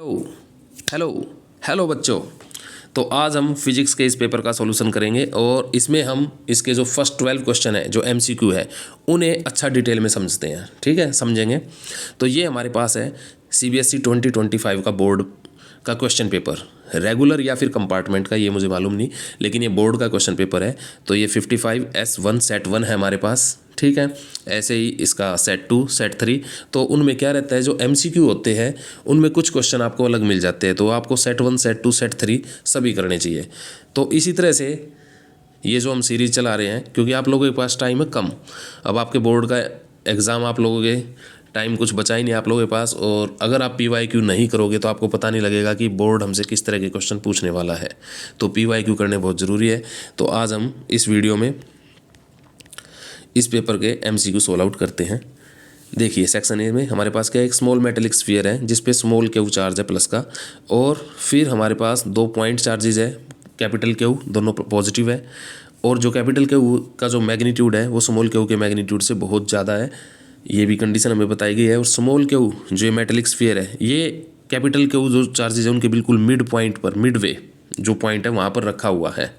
Hello hello hello बच्चों। तो आज हम फिजिक्स के इस पेपर का सॉल्यूशन करेंगे और इसमें हम इसके जो फर्स्ट 12 क्वेश्चन है जो एमसीक्यू है उन्हें अच्छा डिटेल में समझते हैं। ठीक है, समझेंगे। तो ये हमारे पास है सीबीएसई 2025 का बोर्ड का क्वेश्चन पेपर, रेगुलर या फिर कंपार्टमेंट का ये मुझे मालूम नहीं, लेकिन ये बोर्ड का क्वेश्चन पेपर है। तो ये 55S1 सेट 1 है हमारे पास। ठीक है, ऐसे ही इसका सेट 2 सेट 3। तो उनमें क्या रहता है, जो एमसीक्यू होते हैं उनमें कुछ क्वेश्चन आपको अलग मिल जाते हैं, तो आपको सेट 1 सेट 2 सेट 3 सभी करने चाहिए। तो इसी तरह से ये जो हम सीरीज़ चला रहे हैं, क्योंकि आप लोगों के पास टाइम है कम, अब आपके बोर्ड का एग्ज़ाम आप लोगों के टाइम कुछ बचा ही नहीं आप लोगों के पास, और अगर आप पीवाईक्यू नहीं करोगे तो आपको पता नहीं लगेगा कि बोर्ड हमसे किस तरह के क्वेश्चन पूछने वाला है। तो पीवाईक्यू करने बहुत ज़रूरी है। तो आज हम इस वीडियो में इस पेपर के एमसीक्यू सोल्व आउट करते हैं। देखिए सेक्शन ए में हमारे पास क्या है, एक स्मॉल मेटेलिक स्फीयर है जिस पे स्मॉल क्यू चार्ज है प्लस का, और फिर हमारे पास 2 पॉइंट चार्जेज है, कैपिटल क्यू दोनों पॉजिटिव है, और जो कैपिटल क्यू का जो मैग्नीट्यूड है वो स्मॉल क्यू के मैग्नीट्यूड से बहुत ज़्यादा है, ये भी कंडीशन हमें बताई गई है। और स्मॉल क्यू जो ये मेटेलिक स्फीयर है, ये कैपिटल क्यू जो चार्जेज है उनके बिल्कुल मिड पॉइंट पर, मिड वे जो पॉइंट है वहाँ पर रखा हुआ है।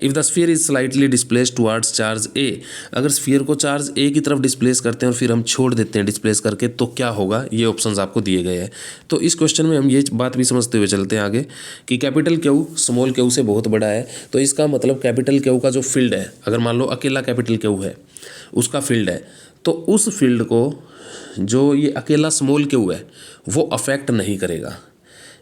If the sphere is slightly displace towards charge A, अगर स्फीयर को चार्ज ए की तरफ डिस्प्लेस करते हैं और फिर हम छोड़ देते हैं डिस्प्लेस करके, तो क्या होगा, ये ऑप्शंस आपको दिए गए हैं। तो इस क्वेश्चन में हम ये बात भी समझते हुए चलते हैं आगे कि कैपिटल क्यू स्मॉल क्यू से बहुत बड़ा है, तो इसका मतलब कैपिटल क्यू का जो फील्ड है, अगर मान लो अकेला कैपिटल क्यू है उसका फील्ड है, तो उस फील्ड को जो ये अकेला स्मॉल क्यू है वो अफेक्ट नहीं करेगा।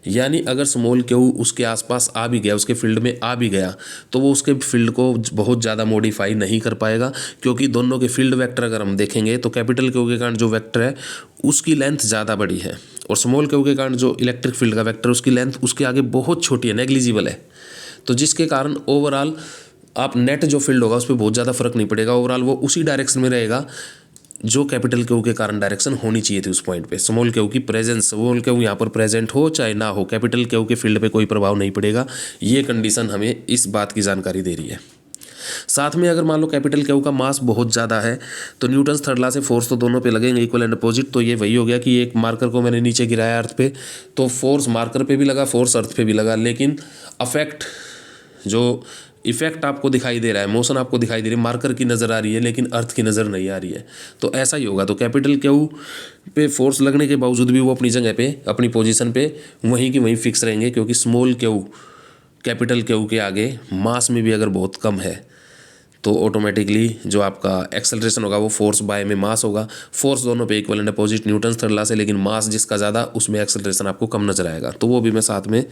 यानी अगर स्मॉल क्यू उसके आसपास आ भी गया, उसके फील्ड में आ भी गया, तो वो उसके फील्ड को बहुत ज़्यादा मॉडिफाई नहीं कर पाएगा, क्योंकि दोनों के फील्ड वेक्टर अगर हम देखेंगे तो कैपिटल क्यू के कारण जो वेक्टर है उसकी लेंथ ज़्यादा बड़ी है, और स्मॉल क्यू के कारण जो इलेक्ट्रिक फील्ड का वेक्टर उसकी लेंथ उसके आगे बहुत छोटी है, नेग्लिजिबल है। तो जिसके कारण ओवरऑल आप नेट जो फील्ड होगा उस पर बहुत ज़्यादा फर्क नहीं पड़ेगा, ओवरऑल वो उसी डायरेक्शन में रहेगा जो कैपिटल क्यू के कारण डायरेक्शन होनी चाहिए थी उस पॉइंट पे। स्मॉल क्यू की प्रेजेंस, स्मॉल क्यू यहाँ पर प्रेजेंट हो चाहे ना हो, कैपिटल क्यू के फील्ड पे कोई प्रभाव नहीं पड़ेगा। ये कंडीशन हमें इस बात की जानकारी दे रही है। साथ में अगर मान लो कैपिटल क्यू का मास बहुत ज़्यादा है, तो न्यूटन्स थर्ड लॉ से फोर्स तो दोनों पे लगेंगे इक्वल एंड अपोजिट। तो ये वही हो गया कि एक मार्कर को मैंने नीचे गिराया अर्थ पे, तो फोर्स मार्कर पे भी लगा, फोर्स अर्थ पे भी लगा, लेकिन अफेक्ट जो इफेक्ट आपको दिखाई दे रहा है, मोशन आपको दिखाई दे रही है, मार्कर की नज़र आ रही है लेकिन अर्थ की नज़र नहीं आ रही है। तो ऐसा ही होगा। तो कैपिटल क्यू पे फोर्स लगने के बावजूद भी वो अपनी जगह पे, अपनी पोजीशन पे वहीं की वहीं फिक्स रहेंगे, क्योंकि स्मॉल क्यू कैपिटल क्यू के आगे मास में भी अगर बहुत कम है तो ऑटोमेटिकली जो आपका एक्सेलरेशन होगा वो फोर्स बाय में मास होगा। फोर्स दोनों पे equal and opposite Newton's third law से, लेकिन मास जिसका ज़्यादा उसमें एक्सेलरेशन आपको कम नजर आएगा। तो वो भी मैं साथ में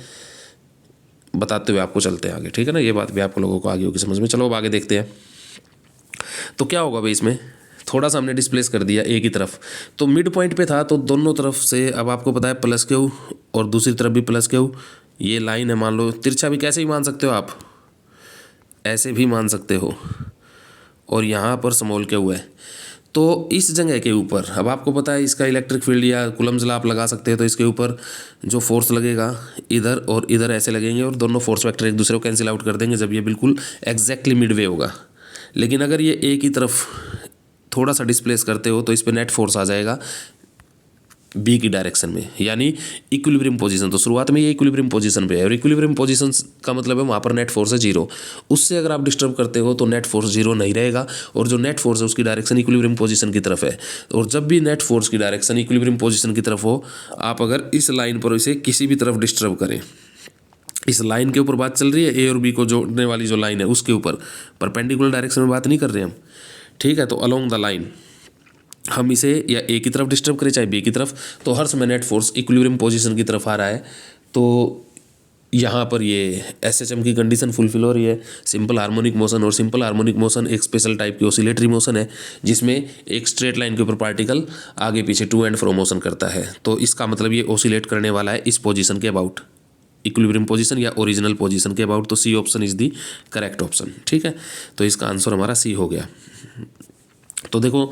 बताते हुए आपको चलते हैं आगे। ठीक है ना, ये बात भी आप लोगों को आगे होगी समझ में। चलो अब आगे देखते हैं। तो क्या होगा भाई, इसमें थोड़ा सा हमने डिस्प्लेस कर दिया ए की तरफ, तो मिड पॉइंट पे था, तो दोनों तरफ से अब आपको पता है प्लस क्यू और दूसरी तरफ भी प्लस क्यू, ये लाइन है, मान लो तिरछा भी कैसे भी मान सकते हो आप, ऐसे भी मान सकते हो, और यहाँ पर स्मॉल क्यू है। तो इस जगह के ऊपर अब आपको पता है इसका इलेक्ट्रिक फील्ड या कूलम्स लॉ आप लगा सकते हैं, तो इसके ऊपर जो फोर्स लगेगा इधर और इधर ऐसे लगेंगे, और दोनों फोर्स वेक्टर एक दूसरे को कैंसिल आउट कर देंगे जब ये बिल्कुल एग्जैक्टली मिडवे होगा। लेकिन अगर ये ए की तरफ थोड़ा सा डिस्प्लेस करते हो तो इस पर नेट फोर्स आ जाएगा बी की डायरेक्शन में, यानी इक्विलिब्रियम पोजीशन। तो शुरुआत में ये इक्विलिब्रियम पोजीशन पे है, और इक्विलिब्रियम पोजीशन का मतलब है वहाँ पर नेट फोर्स है 0। उससे अगर आप डिस्टर्ब करते हो तो नेट फोर्स 0 नहीं रहेगा, और जो नेट फोर्स है उसकी डायरेक्शन इक्विलिब्रियम पोजीशन की तरफ है। और जब भी नेट फोर्स की डायरेक्शन इक्विलिब्रियम पोजीशन की तरफ हो, आप अगर इस लाइन पर इसे किसी भी तरफ डिस्टर्ब करें, इस लाइन के ऊपर बात चल रही है, ए और बी को जोड़ने वाली जो लाइन है उसके ऊपर, परपेंडिकुलर डायरेक्शन में बात नहीं कर रहे हम। ठीक है, तो अलोंग द लाइन हम इसे या ए की तरफ डिस्टर्ब करें चाहे बी की तरफ, तो हर समय नेट फोर्स इक्विलिब्रियम पोजीशन की तरफ आ रहा है। तो यहाँ पर ये एसएचएम की कंडीशन फुलफिल हो रही है, सिंपल हार्मोनिक मोशन। और सिंपल हार्मोनिक मोशन एक स्पेशल टाइप की ऑसिलेटरी मोशन है, जिसमें एक स्ट्रेट लाइन के ऊपर पार्टिकल आगे पीछे टू एंड फ्रो मोशन करता है। तो इसका मतलब ये ऑसिलेट करने वाला है इस पोजीशन के अबाउट, इक्विलिब्रियम पोजीशन या ओरिजिनल पोजीशन के अबाउट। तो C option is the correct option. ठीक है, तो इसका आंसर हमारा सी हो गया। तो देखो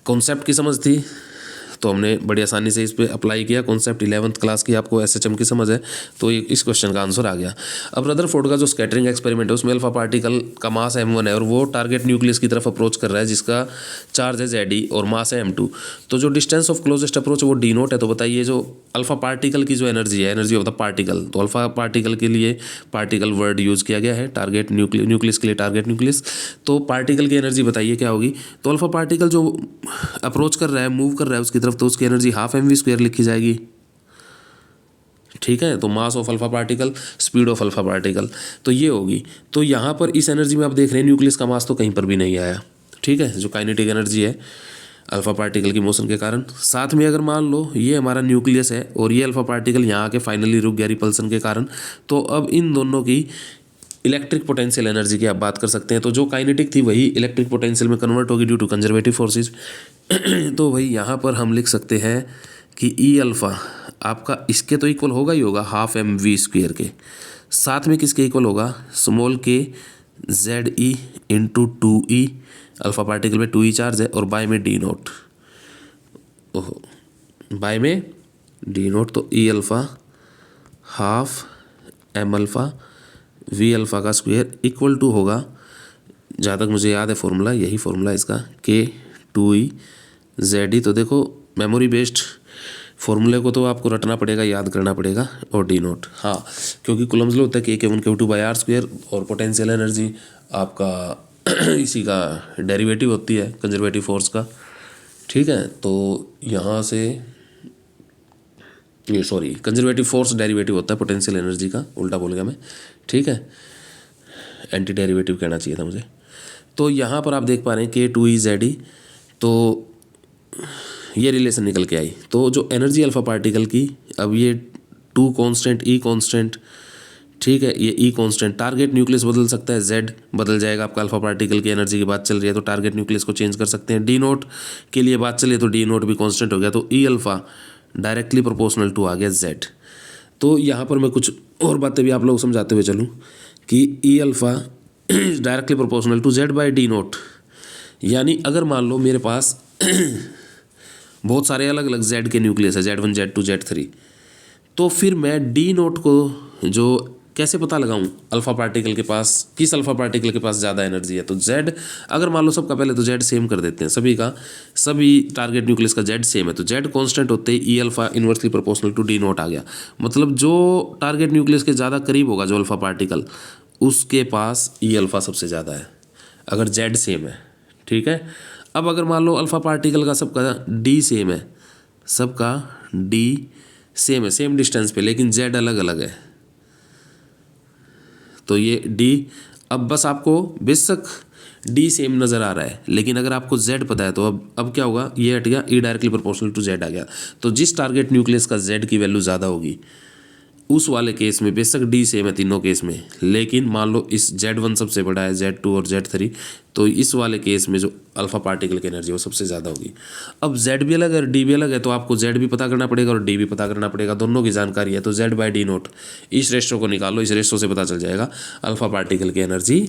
कॉन्सेप्ट की समझ थी, तो हमने बड़ी आसानी से इस पर अप्लाई किया कॉन्सेप्ट। 11th क्लास की आपको SHM की समझ है तो इस क्वेश्चन का आंसर आ गया। अब रदरफोर्ड का जो स्कैटरिंग एक्सपेरिमेंट है उसमें अल्फा पार्टिकल का मास m1 है और वो टारगेट न्यूक्लियस की तरफ अप्रोच कर रहा है जिसका चार्ज है Ze और मास है m2। तो जो डिस्टेंस ऑफ क्लोजेस्ट अप्रोच वो d नोट है। तो बताइए जो अल्फा पार्टिकल की जो एनर्जी है, एनर्जी ऑफ द पार्टिकल, तो अल्फा पार्टिकल के लिए पार्टिकल वर्ड यूज़ किया गया है, टारगेट न्यूक्लियस के लिए टारगेट न्यूक्लियस। तो पार्टिकल की एनर्जी बताइए क्या होगी। तो अल्फा पार्टिकल जो अप्रोच कर रहा है, मूव कर रहा है उसकी तरफ, तो उसकी एनर्जी हाफ mv² लिखी जाएगी। ठीक है, तो mass of alpha particle, speed of alpha particle, तो ये होगी। तो यहाँ पर इस एनर्जी में आप देख रहे हैं न्यूक्लियस का मास तो कहीं पर भी नहीं आया। ठीक है, जो काइनेटिक एनर्जी है अल्फा पार्टिकल की मोशन के कारण। साथ में अगर मान लो ये हमारा न्यूक्लियस है और ये अल्फा पार्टिकल यहाँ आके फाइनली रुक गया रिपल्सन के कारण, तो अब इन दोनों की इलेक्ट्रिक पोटेंशियल एनर्जी की आप बात कर सकते हैं। तो जो काइनेटिक थी वही इलेक्ट्रिक पोटेंशियल में कन्वर्ट होगी ड्यू टू कंजर्वेटिव फोर्सेज। तो भाई यहाँ पर हम लिख सकते हैं कि ई अल्फ़ा आपका इसके तो इक्वल होगा ही होगा हाफ mv² के, साथ में किसके इक्वल होगा, स्मॉल के Ze into 2e, alpha particle में 2e चार्ज है और बाय में d नोट, ओहो बाय में d नोट, तो E alpha half m alpha v alpha का स्क्वायर इक्वल टू होगा, जहाँ तक मुझे याद है फॉर्मूला यही फॉर्मूला इसका, k 2e Ze। तो देखो मेमोरी बेस्ड फॉर्मूले को तो आपको रटना पड़ेगा, याद करना पड़ेगा, और डी नोट। हाँ, क्योंकि कूलम्स लॉ होता है K1 Q2 बाय r² और पोटेंशियल एनर्जी आपका इसी का डेरिवेटिव होती है कंजर्वेटिव फोर्स का। ठीक है, तो यहाँ से ये सॉरी कंजर्वेटिव फोर्स डेरिवेटिव होता है पोटेंशियल एनर्जी का, उल्टा बोल गया मैं। ठीक है, एंटी डेरिवेटिव कहना चाहिए था मुझे। तो यहाँ पर आप देख पा रहे हैं K2e Ze, तो ये रिलेशन निकल के आई। तो जो एनर्जी अल्फा पार्टिकल की, अब ये 2 कांस्टेंट E कांस्टेंट, ठीक है, ये E कांस्टेंट, टारगेट न्यूक्लियस बदल सकता है, Z बदल जाएगा आपका। अल्फा पार्टिकल की एनर्जी की बात चल रही है तो टारगेट न्यूक्लियस को चेंज कर सकते हैं। डी नोट के लिए बात चली तो डी नोट भी कांस्टेंट हो गया, तो E alpha directly proportional to आ गया Z। तो यहाँ पर मैं कुछ और बातें भी आप लोग समझाते हुए चलूँ कि E alpha directly proportional to Z by D nought. यानी अगर मान लो मेरे पास बहुत सारे अलग अलग Z के न्यूक्लियस है, Z1 Z2 Z3, तो फिर मैं डी नोट को जो कैसे पता लगाऊं अल्फा पार्टिकल के पास, किस अल्फा पार्टिकल के पास ज़्यादा एनर्जी है। तो Z अगर मान लो सबका पहले तो Z सेम कर देते हैं सभी का, सभी टारगेट न्यूक्लियस का Z सेम है, तो Z कांस्टेंट होते ही E alpha inversely proportional to D naught आ गया। मतलब जो टारगेट न्यूक्लियस के ज़्यादा करीब होगा जो अल्फा पार्टिकल, उसके पास E अल्फा सबसे ज़्यादा है अगर Z सेम है। ठीक है, अब अगर मान लो अल्फा पार्टिकल का सबका D सेम है, सबका D सेम है सेम डिस्टेंस पे, लेकिन Z अलग अलग है, तो ये D, अब बस आपको बेशक D सेम नज़र आ रहा है लेकिन अगर आपको Z पता है तो अब क्या होगा, ये हट गया, E directly proportional to Z आ गया। तो जिस टारगेट न्यूक्लियस का Z की वैल्यू ज़्यादा होगी उस वाले केस में बेशक D सेम है तीनों केस में, लेकिन मान लो इस Z1 सबसे बड़ा है, Z2 और Z3, तो इस वाले केस में जो अल्फा पार्टिकल की एनर्जी वो सबसे ज़्यादा होगी। अब Z भी अलग है और D भी अलग है, तो आपको Z भी पता करना पड़ेगा और D भी पता करना पड़ेगा, दोनों की जानकारी है। तो Z बाई डी नोट, इस रेशो को निकालो, इस रेशो से पता चल जाएगा अल्फा पार्टिकल की एनर्जी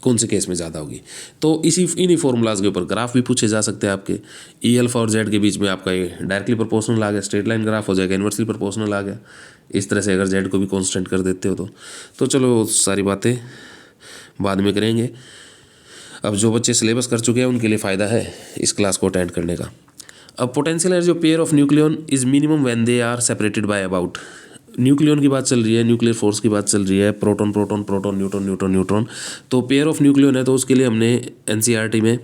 कौन से केस में ज़्यादा होगी। तो इन्हीं फॉर्मूलाज के ऊपर ग्राफ भी पूछे जा सकते हैं आपके। E अल्फा और Z के बीच में आपका ये डायरेक्टली प्रोपोर्शनल आ गया, स्ट्रेट लाइन ग्राफ हो जाएगा, इन्वर्सली प्रोपोर्शनल आ गया। इस तरह से अगर Z को भी कांस्टेंट कर देते हो तो चलो सारी बातें बाद में करेंगे। अब जो बच्चे सिलेबस कर चुके हैं उनके लिए फ़ायदा है इस क्लास को अटेंड करने का। अब potential energy of pair of nucleon is minimum when they are separated by about, nucleon की बात चल रही है, न्यूक्लियर फोर्स की बात चल रही है, proton proton proton neutron neutron neutron. तो पेयर ऑफ न्यूक्लियन है तो उसके लिए हमने NCERT में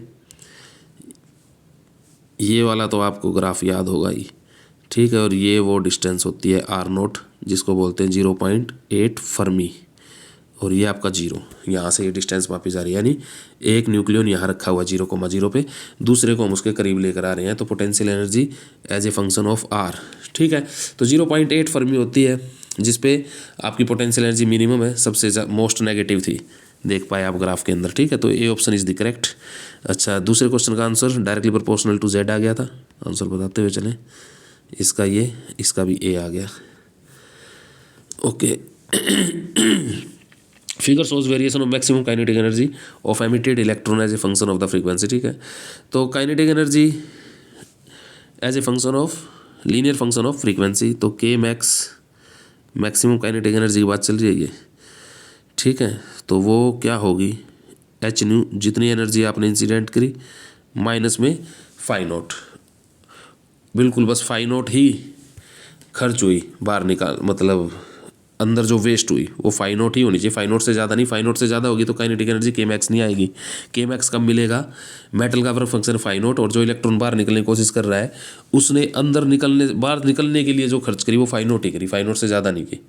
ये वाला तो आपको ग्राफ याद होगा ही। ठीक है, और ये वो डिस्टेंस होती है R0 जिसको बोलते हैं 0.8 फर्मी, और ये आपका 0, यहाँ से ये डिस्टेंस वापस आ रही है, यानी एक न्यूक्लियन यहाँ रखा हुआ 0,0 पे, दूसरे को हम उसके करीब लेकर आ रहे हैं, तो potential energy as a function of R। ठीक है, तो 0.8 फर्मी होती है जिस पे आपकी पोटेंशियल एनर्जी मिनिमम है, सबसे मोस्ट नेगेटिव थी, देख पाए आप ग्राफ के अंदर। ठीक है, तो A option is the correct. अच्छा, दूसरे क्वेश्चन का answer directly proportional to Z आ गया था, आंसर बताते हुए चलें, इसका ये, इसका भी A आ गया। Okay, figure shows variation of maximum kinetic energy of emitted electron as a function of the frequency. ठीक है, तो kinetic energy as a function of linear function of frequency. तो K max maximum kinetic energy की बात चल रही है ये, ठीक है। तो वो क्या होगी, एच न्यू, जितनी एनर्जी आपने इंसिडेंट करी माइनस में फाई नॉट, बिल्कुल बस फाई नॉट ही खर्च हुई बाहर निकाल, मतलब अंदर जो वेस्ट हुई वो फाई नॉट ही होनी चाहिए, फाई नॉट से ज़्यादा नहीं। फाई नॉट से ज़्यादा होगी तो काइनेटिक एनर्जी के मैक्स नहीं आएगी। के मैक्स कब मिलेगा, मेटल का वर्क फंक्शन फाई नॉट, और जो इलेक्ट्रॉन बाहर निकलने की कोशिश कर रहा है उसने अंदर निकलने बाहर निकलने के लिए जो खर्च करी वो फाई नॉट ही करी, फाई नॉट से ज़्यादा नहीं की,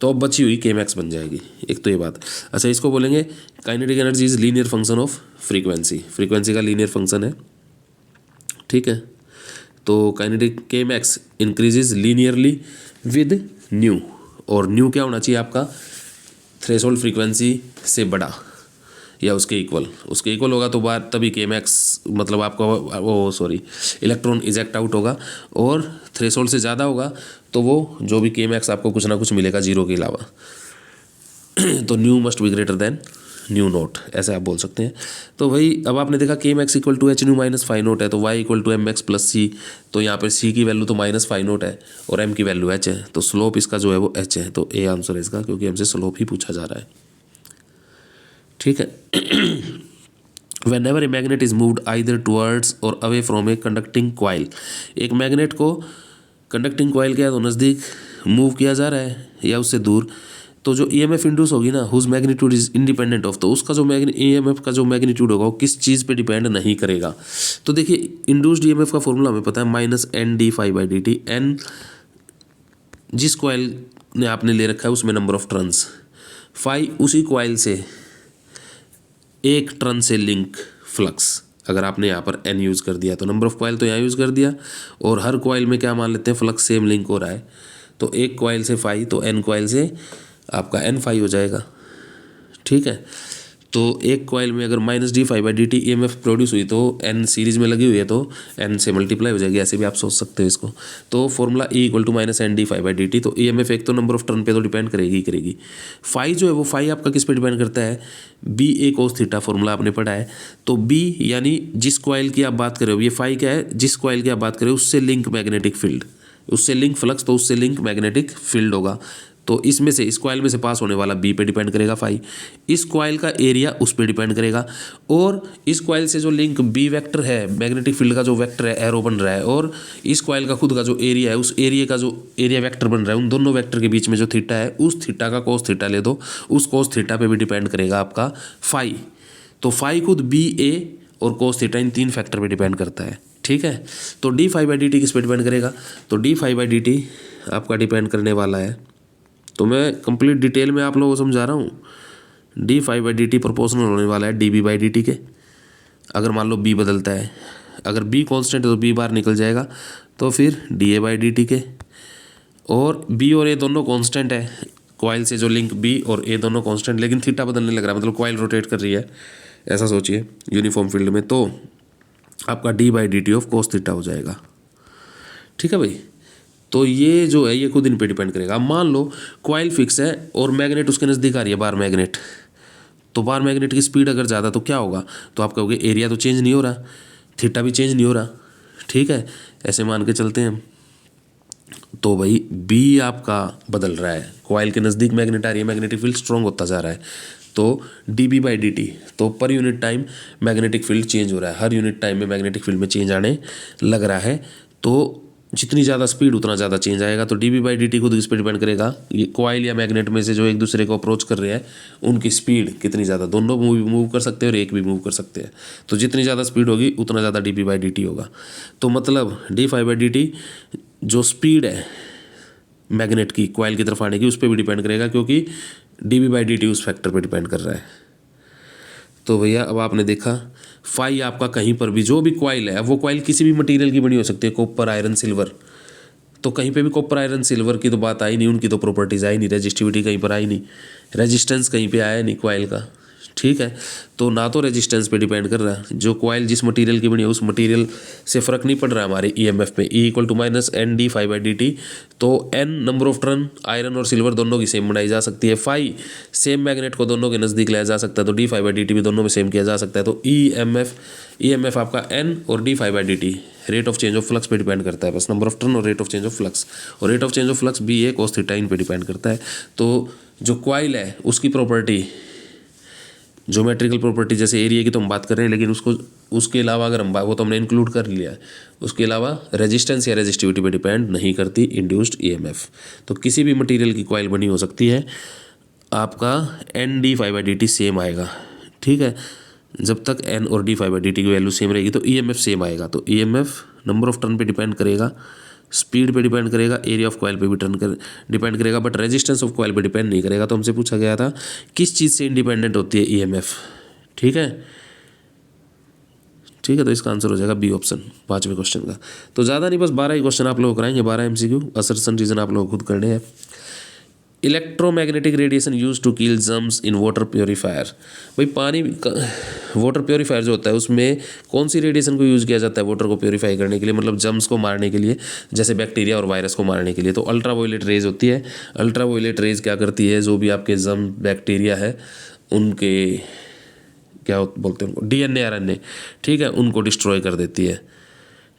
तो अब बची हुई के मैक्स बन जाएगी। एक तो ये बात। अच्छा, इसको बोलेंगे kinetic energy is linear function of frequency, frequency का लीनियर फंक्शन है, ठीक है। तो काइनेटिक के max increases linearly with new, और न्यू क्या होना चाहिए आपका, थ्रेशोल्ड फ्रीक्वेंसी से बड़ा या उसके इक्वल, उसके इक्वल होगा तो बात तभी के मैक्स मतलब आपका वो सॉरी इलेक्ट्रॉन इजेक्ट आउट होगा, और थ्रेशोल्ड से ज़्यादा होगा तो वो जो भी के मैक्स आपको कुछ ना कुछ मिलेगा जीरो के अलावा। तो new must be greater than new note, ऐसे आप बोल सकते हैं। तो भाई अब आपने देखा के max equal to H nu minus phi naught है, तो Y equal to M X plus C, तो यहाँ पर सी की वैल्यू तो माइनस फाई नोट है और एम की वैल्यू एच है, तो स्लोप इसका जो है वो एच है, तो ए आंसर है इसका, क्योंकि हमसे स्लोप ही पूछा जा रहा है, ठीक है। Whenever a magnet is moved either towards or away from a conducting coil, एक मैग्नेट को कंडक्टिंग कॉइल के तो नज़दीक मूव किया जा रहा है या उससे दूर, तो जो ईएमएफ इंड्यूस होगी ना, whose magnitude is independent of, तो उसका जो ईएमएफ का जो मैग्नीट्यूड होगा वो किस चीज़ पे डिपेंड नहीं करेगा। तो देखिए इंड्यूस्ड ईएमएफ का फॉर्मूला हमें पता है minus N D phi by D T, N जिस कॉइल ने आपने ले रखा है उसमें नंबर ऑफ टर्न्स, फाई उसी कॉइल से एक टर्न से लिंक फ्लक्स, अगर आपने यहाँ पर एन यूज़ कर दिया तो नंबर ऑफ कॉइल तो यहाँ यूज़ कर दिया, और हर कॉइल में क्या मान लेते हैं, फ्लक्स सेम लिंक हो रहा है, तो एक कॉइल से फाई तो एन कॉइल से आपका एन फाई हो जाएगा, ठीक है। तो एक कॉइल में अगर minus D phi by D T E M F produce हुई तो एन सीरीज में लगी हुई है तो एन से मल्टीप्लाई हो जाएगी, ऐसे भी आप सोच सकते हो इसको। तो formula E equal to minus N D phi by D T, तो ई एम एफ एक तो नंबर ऑफ टर्न पे तो डिपेंड करेगी। फाई जो है वो फाई आपका किस पे डिपेंड करता है, बी ए कोस थीटा, फॉर्मूला आपने पढ़ा है। तो बी यानी जिस कॉइल की आप बात कर रहे हो, ये फाई क्या है, जिस कॉइल की आप बात कर रहे हो उससे लिंक मैग्नेटिक फील्ड, उससे लिंक फ्लक्स, तो उससे लिंक मैग्नेटिक फील्ड होगा। तो इसमें से इस कॉइल में से पास होने वाला बी पे डिपेंड करेगा फाई, इस कॉइल का एरिया उस पे डिपेंड करेगा, और इस कॉइल से जो लिंक बी वेक्टर है, मैग्नेटिक फील्ड का जो वेक्टर है एरो बन रहा है, और इस कॉइल का खुद का जो एरिया है उस एरिया का जो एरिया वेक्टर बन रहा है, उन दोनों वेक्टर के बीच में जो थीटा है उस थीटा का कोस थीटा ले दो, उस कोस थीटा पे भी डिपेंड करेगा आपका फाई। तो फाई खुद बी ए और कोस थीटा इन तीन फैक्टर पे डिपेंड करता है, ठीक है। तो D phi by D T किस पे डिपेंड करेगा, तो D phi by D T आपका डिपेंड करने वाला है, तो मैं कंप्लीट डिटेल में आप लोगों को समझा रहा हूँ, D phi by D T proportional होने वाला है D B by D T के। अगर मान लो बी बदलता है, अगर बी कांस्टेंट है तो बी बाहर निकल जाएगा, तो फिर D A by D T के, और बी और ए दोनों कांस्टेंट है, कॉइल से जो लिंक बी और ए दोनों कांस्टेंट, लेकिन थीटा बदलने लग रहा है, मतलब कॉइल रोटेट कर रही है, ऐसा सोचिए यूनिफॉर्म फील्ड में, तो आपका D by D T of cos theta हो जाएगा, ठीक है भाई। तो ये जो है ये खुद इन पे डिपेंड करेगा। अब मान लो कॉइल फिक्स है और मैग्नेट उसके नज़दीक आ रही है, बार मैग्नेट, तो बार मैग्नेट की स्पीड अगर ज़्यादा तो क्या होगा, तो आप कहोगे एरिया तो चेंज नहीं हो रहा, थीटा भी चेंज नहीं हो रहा, ठीक है, ऐसे मान के चलते हैं हम। तो भाई बी आपका बदल रहा है, कॉइल के नज़दीक मैग्नेट आ रही है, मैग्नेटिक फील्ड स्ट्रॉन्ग होता जा रहा है, तो D B by D T, तो पर unit time magnetic field change हो रहा है, हर यूनिट टाइम में मैग्नेटिक फील्ड में चेंज आने लग रहा है, तो जितनी ज़्यादा स्पीड उतना ज़्यादा चेंज आएगा। तो D B by D T खुद इस पर डिपेंड करेगा, ये कॉइल या मैग्नेट में से जो एक दूसरे को अप्रोच कर रहे हैं उनकी स्पीड कितनी ज़्यादा, दोनों मूव कर सकते हैं और एक भी मूव कर सकते हैं, तो जितनी ज़्यादा स्पीड होगी उतना ज़्यादा D B by D T होगा। तो मतलब D phi by D T जो स्पीड है मैग्नेट की कॉइल की तरफ आने की उस पर भी डिपेंड करेगा, क्योंकि D B by D T उस फैक्टर पर डिपेंड कर रहा है। तो भैया अब आपने देखा फाई आपका कहीं पर भी जो भी कॉइल है, वो कॉइल किसी भी मटेरियल की बनी हो सकती है, कॉपर आयरन सिल्वर, तो कहीं पे भी कॉपर आयरन सिल्वर की तो बात आई नहीं, उनकी तो प्रॉपर्टीज आई नहीं, रेजिस्टिविटी कहीं पर आई नहीं, रेजिस्टेंस कहीं पे आया नहीं कॉइल का, ठीक है। तो ना तो रेजिस्टेंस पे डिपेंड कर रहा है, जो कॉइल जिस मटेरियल की बनी है उस मटेरियल से फ़र्क नहीं पड़ रहा है हमारे ईएमएफ पे, E equal to minus N D phi by D T, तो N number of turn iron और सिल्वर दोनों की सेम बनाई जा सकती है, फाई सेम मैग्नेट को दोनों के नज़दीक लाया जा सकता है, तो D phi by D T भी दोनों में सेम किया जा सकता है। तो ई एम एफ आपका एन और D phi by D T rate of change of flux पे डिपेंड करता है, बस नंबर ऑफ टर्न और rate of change of flux, और rate of change of flux भी cos थीटा इन पे डिपेंड करता है। तो जो कॉइल है उसकी प्रॉपर्टी, ज्योमेट्रिकल प्रॉपर्टी जैसे एरिया की तो हम बात कर रहे हैं, लेकिन उसके अलावा अगर हम वो तो हमने इंक्लूड कर लिया है, उसके अलावा रेजिस्टेंस या रेजिस्टिविटी पे डिपेंड नहीं करती इंड्यूस्ड ईएमएफ। तो किसी भी मटेरियल की कॉइल बनी हो सकती है, आपका N D phi by D T same आएगा, ठीक है। जब तक एन और D phi by D T की वैल्यू सेम रहेगी तो ईएमएफ सेम आएगा। तो ईएमएफ नंबर ऑफ टर्न पे डिपेंड करेगा, स्पीड पे डिपेंड करेगा, एरिया ऑफ कॉइल पे भी डिपेंड करेगा, बट रेजिस्टेंस ऑफ कॉइल पे डिपेंड नहीं करेगा। तो हमसे पूछा गया था किस चीज़ से इंडिपेंडेंट होती है ईएमएफ, ठीक है। ठीक है, तो इसका आंसर हो जाएगा बी ऑप्शन 5वें क्वेश्चन का। तो ज़्यादा नहीं, बस 12 ही क्वेश्चन आप लोग कराएंगे, 12 एमसीक्यू, असर्शन रीजन आप लोग खुद करने हैं। Electromagnetic radiation use to kill germs in water purifier. भाई पानी वाटर प्योरीफायर जो होता है उसमें कौन सी रेडिएशन को यूज़ किया जाता है वाटर को प्योरीफाई करने के लिए, मतलब जर्म्स को मारने के लिए, जैसे बैक्टीरिया और वायरस को मारने के लिए? तो अल्ट्रावायलेट रेज होती है। अल्ट्रावायलेट रेज क्या करती है, जो भी आपके जर्म बैक्टीरिया है उनके क्या बोलते हैं उनको, डीएनए आरएनए, ठीक है, उनको डिस्ट्रॉय कर देती है,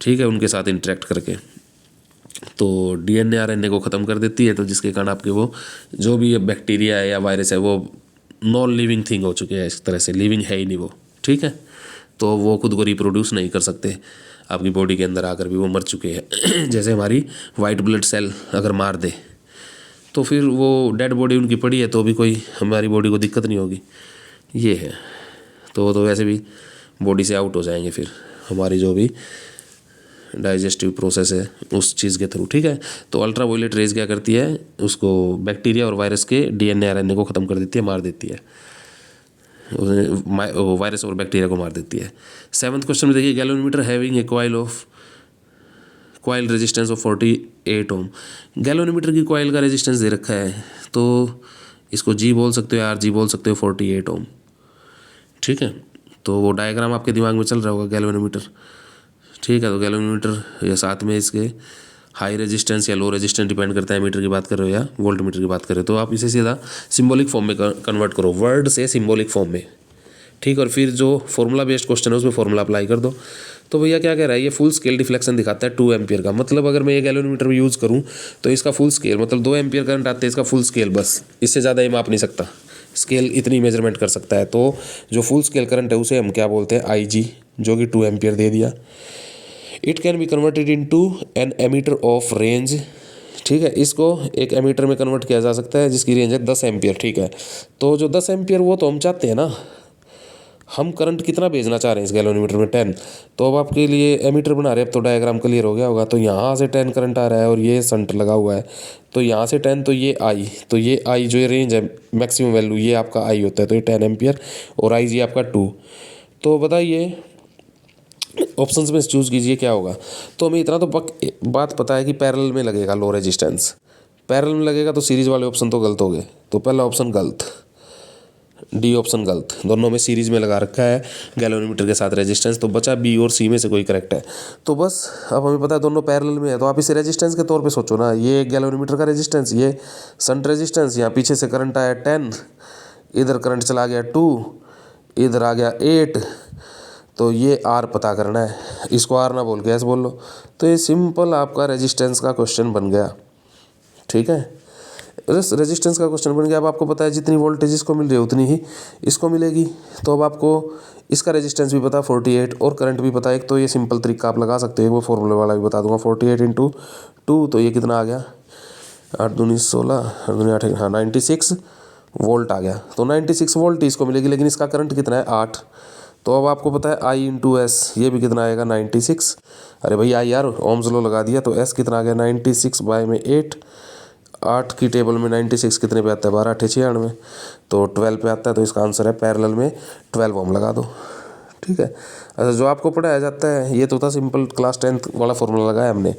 ठीक है, उनके साथ इंटरेक्ट करके। तो डीएनए आरएनए को ख़त्म कर देती है, तो जिसके कारण आपके वो जो भी बैक्टीरिया है या वायरस है वो नॉन लिविंग थिंग हो चुके हैं, इस तरह से लिविंग है ही नहीं वो, ठीक है। तो वो खुद को रिप्रोड्यूस नहीं कर सकते, आपकी बॉडी के अंदर आकर भी वो मर चुके हैं। जैसे हमारी वाइट ब्लड सेल अगर मार दे तो फिर वो डेड बॉडी उनकी पड़ी है तो भी कोई हमारी बॉडी को दिक्कत नहीं होगी, ये है। तो वैसे भी बॉडी से आउट हो जाएंगे फिर हमारी जो भी डाइजेस्टिव प्रोसेस है उस चीज़ के थ्रू, ठीक है। तो अल्ट्रावायलेट रेज क्या करती है, उसको बैक्टीरिया और वायरस के डीएनए आरएनए को ख़त्म कर देती है, मार देती है, वायरस और बैक्टीरिया को मार देती है। 7th क्वेश्चन में देखिए, galvanometer having a coil resistance of 48 ohm. Galvanometer की कॉइल का रेजिस्टेंस दे रखा है, तो इसको जी बोल सकते हो, आर जी बोल सकते हो, 48 ओम, ठीक है। तो वो डायग्राम आपके दिमाग में चल रहा होगा गैल्वेनोमीटर, ठीक है। तो गैल्वेनोमीटर या साथ में इसके हाई रेजिस्टेंस या लो रेजिस्टेंस डिपेंड करता है, मीटर की बात कर रहे हो या वोल्ट मीटर की बात कर रहे हो। तो आप इसे सीधा सिंबॉलिक फॉर्म में कन्वर्ट करो, वर्ड से सिंबॉलिक फॉर्म में, ठीक। और फिर जो फॉर्मूला बेस्ड क्वेश्चन है उसमें फॉर्मूला अप्लाई कर दो। तो भैया क्या कह रहा है, ये फुल स्केल डिफ्लेक्शन दिखाता है 2 एम्पियर का, मतलब अगर मैं ये गैल्वेनोमीटर में यूज़ करूँ तो इसका फुल स्केल मतलब 2 एम्पियर करंट आते हैं, इसका फुल स्केल, बस इससे ज़्यादा ये माप नहीं सकता, स्केल इतनी मेजरमेंट कर सकता है। तो जो फुल स्केल करंट है उसे हम क्या बोलते हैं, IG, जो कि 2 एम्पियर दे दिया। It can be converted into an ammeter of range, ठीक है। इसको एक एमीटर में कन्वर्ट किया जा सकता है जिसकी रेंज है 10 एम्पियर, ठीक है। तो जो 10 एम्पियर वो तो हम चाहते हैं ना, हम करंट कितना भेजना चाह रहे हैं इस गैल्वेनोमीटर में, 10। तो अब आपके लिए एमीटर बना रहे हैं, अब तो डायग्राम क्लियर हो गया होगा। तो यहाँ से 10 करंट आ रहा है और ये शंट लगा हुआ है, तो यहाँ से 10, तो ये I, तो ये I जो ये रेंज है मैक्सिमम वैल्यू ये आपका I होता है, तो ये 10 एम्पियर और IG आपका 2। तो बताइए ऑप्शंस में चूज़ कीजिए क्या होगा। तो हमें इतना तो बात पता है कि पैरेलल में लगेगा लो रेजिस्टेंस, पैरेलल में लगेगा तो सीरीज वाले ऑप्शन तो गलत हो गए, तो पहला ऑप्शन गलत, डी ऑप्शन गलत, दोनों में सीरीज में लगा रखा है गैल्वेनोमीटर के साथ रेजिस्टेंस। तो बचा बी और सी में से कोई करेक्ट है। तो बस अब हमें पता है दोनों पैरेलल में है, तो आप इसे रेजिस्टेंस के तौर पे सोचो ना, ये गैल्वेनोमीटर का रेजिस्टेंस, ये शंट रेजिस्टेंस, यहाँ पीछे से करंट आया 10, इधर करंट चला गया 2, इधर आ गया 8, तो ये आर पता करना है, इसको आर ना बोल के ऐसे बोल लो। तो ये सिंपल आपका रेजिस्टेंस का क्वेश्चन बन गया, ठीक है। रेजिस्टेंस का क्वेश्चन बन गया। अब आपको पता है जितनी वोल्टेज इसको मिल रही है उतनी ही इसको मिलेगी, तो अब आपको इसका रेजिस्टेंस भी पता 48 और करंट भी पता है। एक तो ये सिंपल तरीका आप लगा सकते हो, वो फॉर्मूले वाला भी बता दूंगा, 48 × 2, तो ये कितना आ गया, 8 दूनी 16, 8 दूनी 8, हाँ 96 वोल्ट आ गया। तो 96 वोल्ट इसको मिलेगी, लेकिन इसका करंट कितना है 8। तो अब आपको पता है I × S, ये भी कितना आएगा 96। अरे भैया यार ओम्स लॉ लगा दिया, तो S कितना आ गया 96 बाय में 8, 8 की टेबल में 96 कितने पे आता है, 12 × 8 = 96, तो 12 पे आता है। तो इसका आंसर है पैरेलल में 12 ओम लगा दो, ठीक है। अच्छा जो आपको पढ़ाया जाता है ये तो था सिंपल क्लास 10th वाला फॉर्मूला लगाया हमने,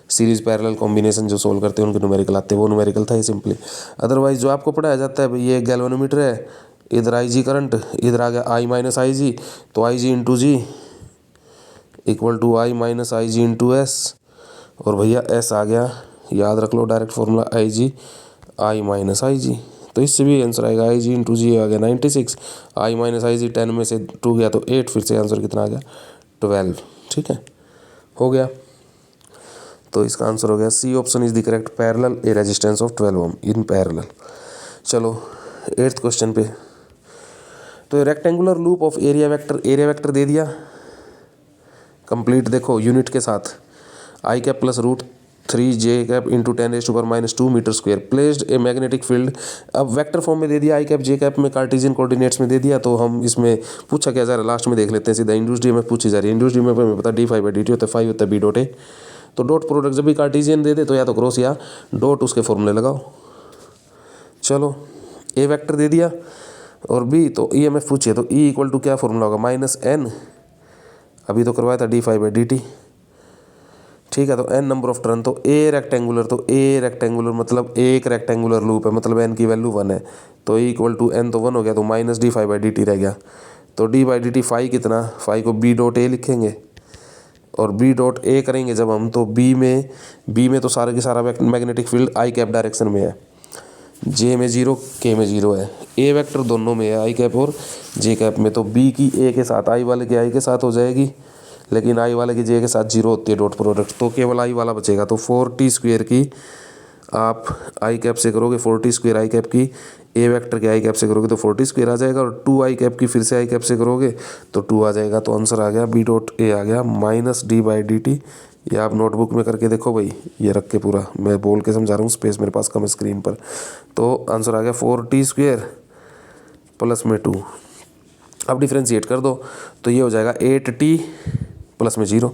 सीरीज पैरेलल कॉम्बिनेशन जो सोल्व करते हैं उनके न्यूमेरिकल आते हैं, वो न्यूमेरिकल था ये सिंपली। अदरवाइज जो आपको पढ़ाया जाता है भाई ये गैल्वेनोमीटर है, इधर IG करंट, इधर आ गया I - IG, तो IG × G = I - IG × S, और भैया S आ गया, याद रख लो direct formula IG I - IG। तो इससे भी आंसर आएगा IG × G आ गया 96, I - IG 10 में से 2 गया तो 8, फिर से आंसर कितना आ गया 12, ठीक है। हो गया, तो इसका आंसर हो गया C option is the correct, parallel a resistance of 12 ohm in parallel. चलो 8th क्वेश्चन पे, तो rectangular loop of area vector दे दिया कंप्लीट, देखो यूनिट के साथ I cap plus √3 cap into 10⁻⁻2 metre square placed a magnetic field. अब vector form में दे दिया, आई कैप जे कैप में कार्टेशियन कोऑर्डिनेट्स में दे दिया, तो हम इसमें पूछा क्या जा रहा है लास्ट में देख लेते हैं सीधा। इंड्यूस्ड ईएमएफ पूछी जा रही है, इंड्यूस्ड ईएमएफ में पता d∅dt होता है, 5 होता है b डॉट ए, तो डॉट प्रोडक्ट जब भी कार्टेशियन दे दे तो या तो क्रॉस या डॉट उसके फॉर्मूले लगाओ। चलो ए वेक्टर दे दिया और बी, तो ईएमएफ पूछिए, तो ई इक्वल टू क्या फॉर्मूला होगा, -n, अभी तो करवाया था d∅dt, ठीक है। तो n नंबर ऑफ टर्न, तो ए रेक्टेंगुलर मतलब एक रेक्टेंगुलर लूप है, मतलब n की वैल्यू 1 है, तो e इक्वल टू n तो 1 हो गया, तो -d∅dt रह गया, तो d/dt फाई कितना, फाई को b डॉट ए लिखेंगे और b डॉट ए करेंगे जब हम, तो b में तो सारा के सारा magnetic field I cap direction में है, जे में 0 के में 0 है, ए वेक्टर दोनों में है आई कैप और जे कैप में, तो बी की ए के साथ, आई वाले के आई के साथ हो जाएगी, लेकिन आई वाले की जे के साथ 0 होती है डॉट प्रोडक्ट, तो केवल आई वाला बचेगा। तो 4t² की आप आई कैप से करोगे, 4t² आई कैप की ए वेक्टर के आई कैप से करोगे तो 4t² आ जाएगा, और 2 आई कैप की फिर से आई कैप से करोगे तो 2 आ जाएगा, तो आंसर आ गया b डॉट ए आ गया -d/dt। ये आप नोटबुक में करके देखो भाई, ये रख के पूरा मैं बोल के समझा रहा हूँ, स्पेस मेरे पास कम है स्क्रीन पर, तो आंसर आ गया 4t² प्लस में 2। अब डिफ्रेंशिएट कर दो तो ये हो जाएगा 8t प्लस में 0,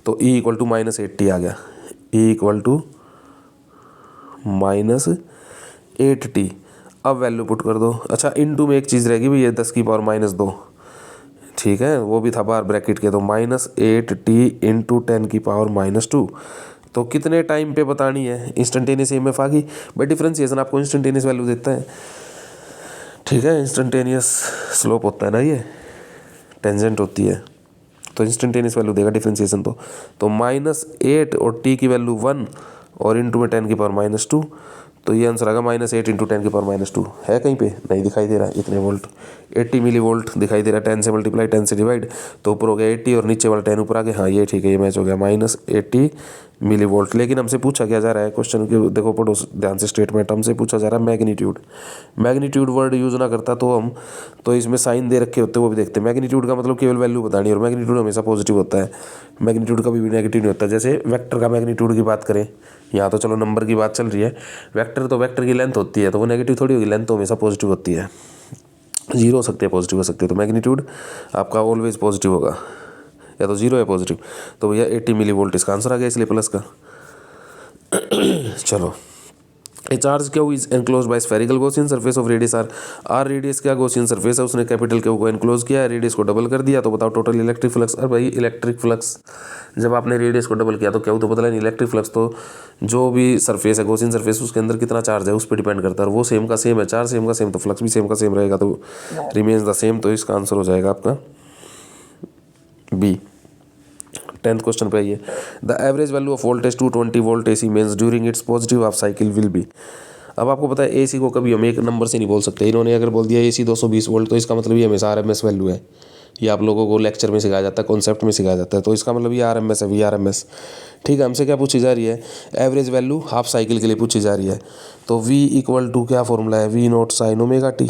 तो e इक्वल टू -8t आ गया, e इक्वल टू -8t। अब वैल्यू पुट कर दो, अच्छा इनटू में एक चीज़ रहेगी भाई, ये 10⁻⁻2, ठीक है, वो भी था बाहर ब्रैकेट के, तो -8t इंटू 10⁻², तो कितने टाइम पे बतानी है, इंस्टेंटेनियस ईएमएफ आ गई भाई, डिफरेंशिएशन आपको इंस्टेंटेनियस वैल्यू देता है, ठीक है, इंस्टेंटेनियस स्लोप होता है ना, ये टेंजेंट होती है, तो इंस्टेंटेनियस वैल्यू देगा डिफरेंशिएशन, तो -8 और t की वैल्यू 1 और इंटू में 10⁻², तो ये आंसर आएगा -8 इंटू 10⁻², है कहीं पे नहीं दिखाई दे रहा है, इतने वोल्ट 80 मिली वोल्ट दिखाई दे रहा है, 10 से मल्टीप्लाई 10 से डिवाइड, तो ऊपर हो गया 80 और नीचे वाला 10 ऊपर आ गया, हाँ ये ठीक है, ये मैच हो गया -80 मिली वोल्ट। लेकिन हमसे पूछा क्या जा रहा है क्वेश्चन के, देखो पढ़ो ध्यान से स्टेटमेंट, हमसे पूछा जा रहा है मैग्नीट्यूड वर्ड यूज़ ना करता तो हम तो इसमें साइन दे रखे होते वो भी देखते, मैग्नीट्यूड का मतलब केवल वैल्यू बतानी, और मैग्नीट्यूड हमेशा पॉजिटिव होता है, मैग्नीट्यूड कभी भी नेगेटिव नहीं होता। जैसे वेक्टर का मैग्नीट्यूड की बात करें, यहाँ तो चलो नंबर की बात चल रही है, वेक्टर तो वेक्टर की लेंथ होती है, तो वो नेगेटिव थोड़ी होगी, लेंथ तो हमेशा पॉजिटिव होती है, 0 हो सकती है पॉजिटिव हो सकती है, तो मैग्नीट्यूड आपका ऑलवेज पॉजिटिव होगा, या तो 0 है पॉजिटिव, तो भैया 80 मिली वोल्ट इसका आंसर आ गया, इसलिए प्लस का। चलो, a charge Q is enclose by spherical Gaussian surface of radius R radius क्या गॉसियन सरफेस है, उसने कैपिटल क्यू को एनक्लोज किया है, रेडियस को डबल कर दिया, तो बताओ टोटल इलेक्ट्रिक फ्लक्स। अरे भाई इलेक्ट्रिक फ्लक्स जब आपने रेडियस को डबल किया तो क्यू तो बदला नहीं, इलेक्ट्रिक फ्लक्स तो जो भी सरफेस है गॉसियन सरफेस उसके अंदर कितना चार्ज है उस पर डिपेंड करता है, और वो सेम का सेम है, चार्ज सेम का सेम, तो फ्लक्स भी सेम का सेम रहेगा, तो रिमेन्स द सेम, तो इसका आंसर हो जाएगा आपका बी। 10th क्वेश्चन पे आइए, the average value of voltage 220 volt AC means during its positive half cycle will be. अब आपको पता है AC को कभी हम एक नंबर से नहीं बोल सकते, इन्होंने अगर बोल दिया AC 220 वोल्ट तो इसका मतलब ये हमेशा RMS वैल्यू है, ये आप लोगों को लेक्चर में सिखाया जाता है, कॉन्सेप्ट में सिखाया जाता है, तो इसका मतलब ये RMS है, VRMS, ठीक है। हमसे क्या पूछी जा रही है, एवरेज वैल्यू हाफ साइकिल के लिए पूछी जा रही है, तो V इक्वल टू क्या फॉर्मूला है, V0 sin ओमेगा t,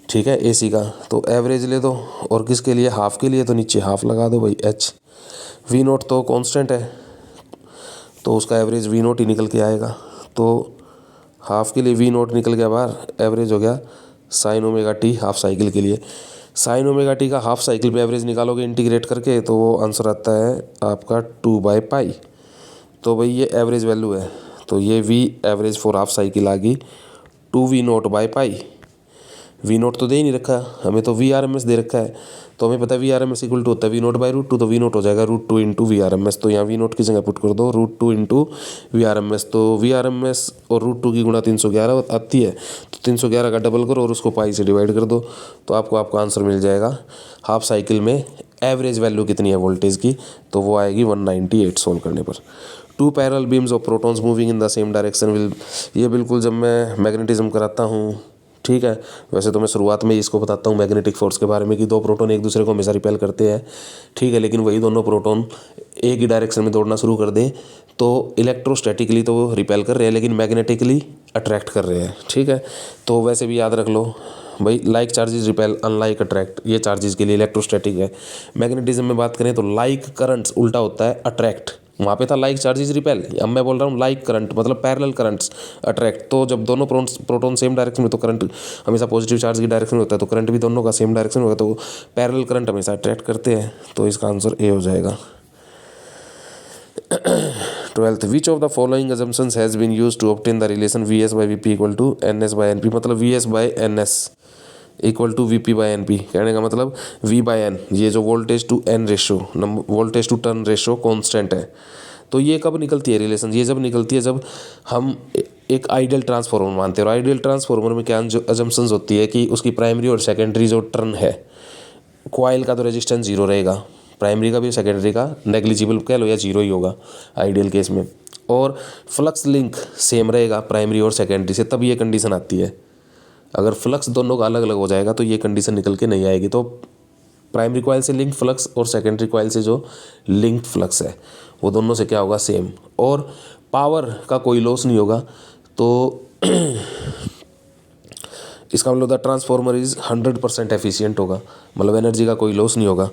ठीक है, AC का, तो एवरेज ले दो, और किसके लिए, हाफ के लिए, तो नीचे हाफ लगा दो भाई H, V0 तो कांस्टेंट है तो उसका एवरेज V0 ही निकल के आएगा, तो हाफ के लिए V0 निकल गया बाहर, एवरेज हो गया sine omega t half cycle के लिए, साइन ओमेगा t का हाफ साइकिल पे एवरेज निकालोगे इंटीग्रेट करके, तो वो आंसर आता है आपका 2/π, तो भाई ये एवरेज वैल्यू है, तो ये V average for half cycle आ गई 2V0/π। V0 तो दे ही नहीं रखा हमें, तो VRMS दे रखा है, तो हमें पता है VRMS इक्वल टू होता है V0/√2, तो V0 हो जाएगा √2 इंटू VRMS, तो यहाँ V0 की जगह पुट कर दो √2 इंटू VRMS, तो VRMS और √2 की गुणा 311 आती है, तो 311 का डबल करो और उसको पाई से डिवाइड कर दो, तो आपको आंसर मिल जाएगा हाफ साइकिल में एवरेज वैल्यू कितनी है वोल्टेज की, तो वो आएगी 198 सोल्व करने पर। 2 parallel beams of protons moving in the same direction will, ये बिल्कुल जब मैं मैग्नेटिज्म कराता हूँ ठीक है। वैसे तो मैं शुरुआत में ही इसको बताता हूँ मैग्नेटिक फोर्स के बारे में कि दो प्रोटॉन एक दूसरे को हमेशा रिपेल करते हैं, ठीक है, लेकिन वही दोनों प्रोटॉन एक ही डायरेक्शन में दौड़ना शुरू कर दें तो इलेक्ट्रोस्टैटिकली तो वो रिपेल कर रहे हैं लेकिन मैग्नेटिकली अट्रैक्ट कर रहे हैं, ठीक है। तो वैसे भी याद रख लो भाई, like charges repel unlike attract, ये चार्जेस के लिए इलेक्ट्रोस्टैटिक है। मैग्नेटिज्म में बात करें तो लाइक करंट्स उल्टा होता है अट्रैक्ट, वहाँ पे था लाइक चार्जेस रिपेल, अब मैं बोल रहा हूँ लाइक करंट मतलब पैरेलल करंट्स अट्रैक्ट। तो जब दोनों प्रोटॉन सेम डायरेक्शन में, तो करंट हमेशा पॉजिटिव चार्ज की डायरेक्शन में होता है, तो करंट भी दोनों का सेम डायरेक्शन में होगा, तो पैरेलल करंट हमेशा अट्रैक्ट करते हैं। तो इसका आंसर ए हो जाएगा। 12th, which of the following assumptions has been use to obtain the relation VS/VP equal to NS by NP, मतलब VS/NS इक्वल टू VP/NP, कहने का मतलब V/N, ये जो voltage to N ratio, voltage to turn ratio constant है। तो ये कब निकलती है रिलेशन, ये जब निकलती है जब हम एक आइडियल ट्रांसफॉर्मर मानते हैं। और आइडियल ट्रांसफॉर्मर में क्या अजम्पशंस होती है कि उसकी प्राइमरी और सेकेंडरी जो टर्न है, कॉइल का तो रेजिस्टेंस जीरो रहेगा, प्राइमरी का भी सेकेंडरी का नेग्लिजिबल कह लो या जीरो ही होगा आइडियल केस में, और फ्लक्स लिंक सेम रहेगा प्राइमरी और सेकेंडरी से, तब ये कंडीशन आती है। अगर फ्लक्स दोनों का अलग अलग हो जाएगा तो ये कंडीशन निकल के नहीं आएगी। तो प्राइमरी कॉइल से लिंक फ्लक्स और सेकेंडरी कॉइल से जो लिंक्ड फ्लक्स है वो दोनों से क्या होगा, सेम, और पावर का कोई लॉस नहीं होगा। तो इसका मतलब द ट्रांसफॉर्मर इज़ 100% एफिशिएंट होगा, मतलब एनर्जी का कोई लॉस नहीं होगा।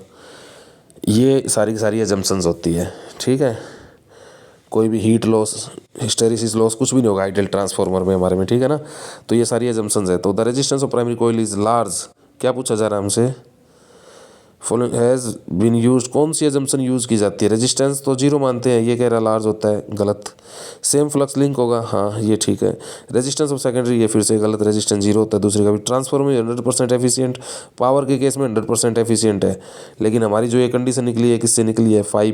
ये सारी की सारी एजम्पशंस होती है, ठीक है। कोई भी हीट लॉस, हिस्टेरिसिस लॉस कुछ भी नहीं होगा आइडियल ट्रांसफॉर्मर में हमारे में, ठीक है ना। तो ये सारी एजम्पशंस है। तो the resistance of primary coil is large, क्या पूछा जा रहा है हमसे, फॉलोइंग हैज़ बीन यूज, कौन सी एजम्पशन यूज़ की जाती है। रेजिस्टेंस तो जीरो मानते हैं, ये कह रहा लार्ज होता है, गलत। सेम फ्लक्स लिंक होगा, हाँ ये ठीक है। रेजिस्टेंस ऑफ सेकेंडरी, ये फिर से गलत, रेजिस्टेंस जीरो होता है दूसरे का भी। ट्रांसफॉर्मर 100% एफिशिएंट, पावर के केस में 100% एफिशिएंट है, लेकिन हमारी जो ये कंडीशन निकली है किससे निकली है, 5P